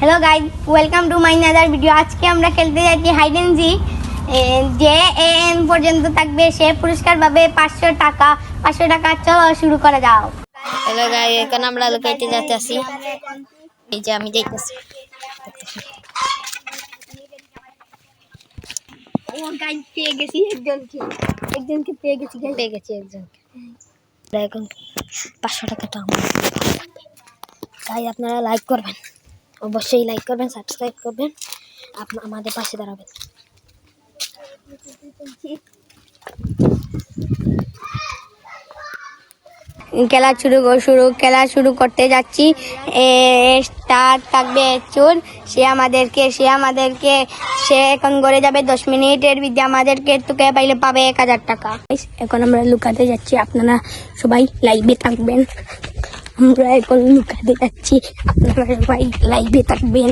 Hello guys, welcome to my another video. आज के আমরা খেলতে যাচ্ছি হাইড এন্ড সিক। যে এন পর্যন্ত থাকবে সে পুরস্কার পাবে 500 টাকা। 500 টাকা, চলো শুরু করা যাও। হ্যালো গাইস, এখন আমরা লুকাইতে যাচ্ছি। এই যে আমি যাইতেছি। ও গাইস, পেয়ে গেছি একজনকে পেয়ে গেছি একজনকে। এখন 500 টাকা তো আমার। তাই আপনারা লাইক করবেন, অবশ্যই লাইক করবেন, সাবস্ক্রাইব করবেন, আমাদের পাশে দাঁড়াবেন। খেলা শুরু করতে যাচ্ছি। স্টার থাকবে চোর, সে এখন ঘরে যাবে 10 মিনিটের ভিতরে আমাদেরকে তোকে পাইলে পাবে 1000 টাকা। এখন আমরা লুকাতে যাচ্ছি, আপনারা সবাই লাইভে থাকবেন। আমরা এখন লুকাতে যাচ্ছি, আপনারা সবাই লাইভে থাকবেন।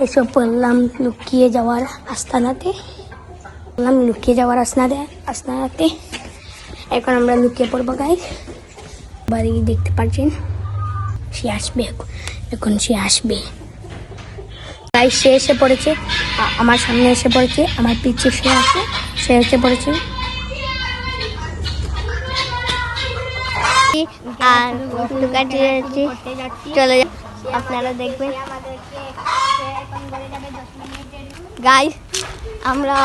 এসব বললাম লুকিয়ে যাওয়ার আস্তানাতে। এখন আমরা লুকিয়ে পড়বো গাইস। বাড়ি দেখতে পাচ্ছেন, সে আসবে এখন সে আসবে গাইস। সে এসে পড়েছে, আমার সামনে এসে পড়েছে, আমার পিছে সে এসে পড়েছে। আর লুকাতে যাচ্ছি, চলে আপনারা দেখবেন গাইস। আমরা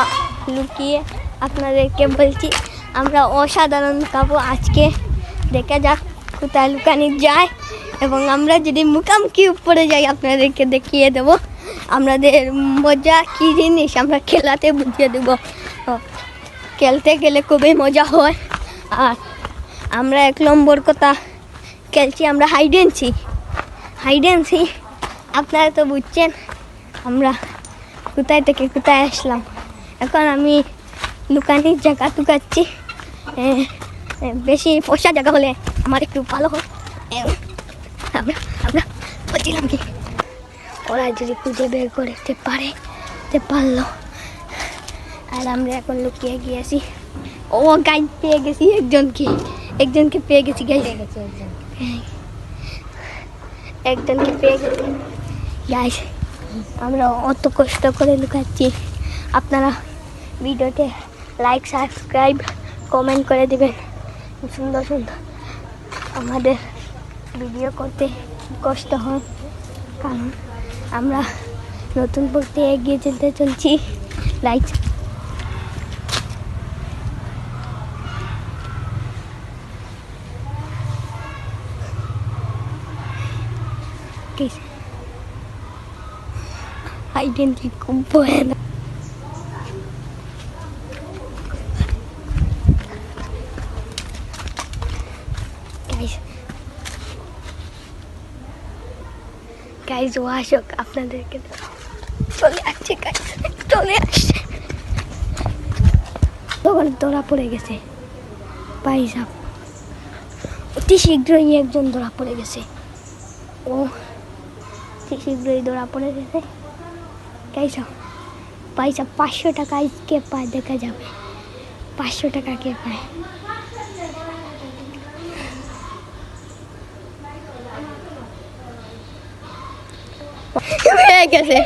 লুকিয়ে আপনাদেরকে বলছি, আমরা অসাধারণ খাবো আজকে। দেখা যাক কোথায় লুকানি যায়, এবং আমরা যদি মুখামুখি উপরে যাই আপনাদেরকে দেখিয়ে দেব আমাদের মজা কী জিনিস। আমরা খেলাতে বুঝিয়ে দেব। খেলতে গেলে খুবই মজা হয়। আর আমরা 1 নম্বর কথা খেলছি, আমরা হাইড এন্ড সিক। আপনারা তো বুঝছেন আমরা কোথায় থেকে কোথায় আসলাম। এখন আমি লুকানির জায়গা টুকাচ্ছি। বেশি ফসা জায়গা হলে আমার একটু ভালো হয়। আমরা বলছিলাম কি, ওরা যদি খুঁজে বের করতে পারলো। আর আমরা এখন লুকিয়ে গিয়েছি। ও গাইড পেয়ে গেছি একজনকে পেয়ে গেছি গাইস। আমরা অত কষ্ট করে লুকাচ্ছি, আপনারা ভিডিওতে লাইক, সাবস্ক্রাইব, কমেন্ট করে দেবেন। সুন্দর আমাদের ভিডিও করতে কষ্ট হয়, কারণ আমরা নতুন পড়তে এগিয়ে যেতে চলছি। লাইক আইডেন্টি খুব ভয়ানক। গাইজ ও আসুক, আপনাদেরকে চলে আসছে। তখন ধরা পড়ে গেছে পাইসাব, অতি শীঘ্রই একজন ধরা পড়ে গেছে। পাইসাব 500 টাকা কে পায় দেখা যাবে। 500 টাকা কে পায়? হয়ে গেছে।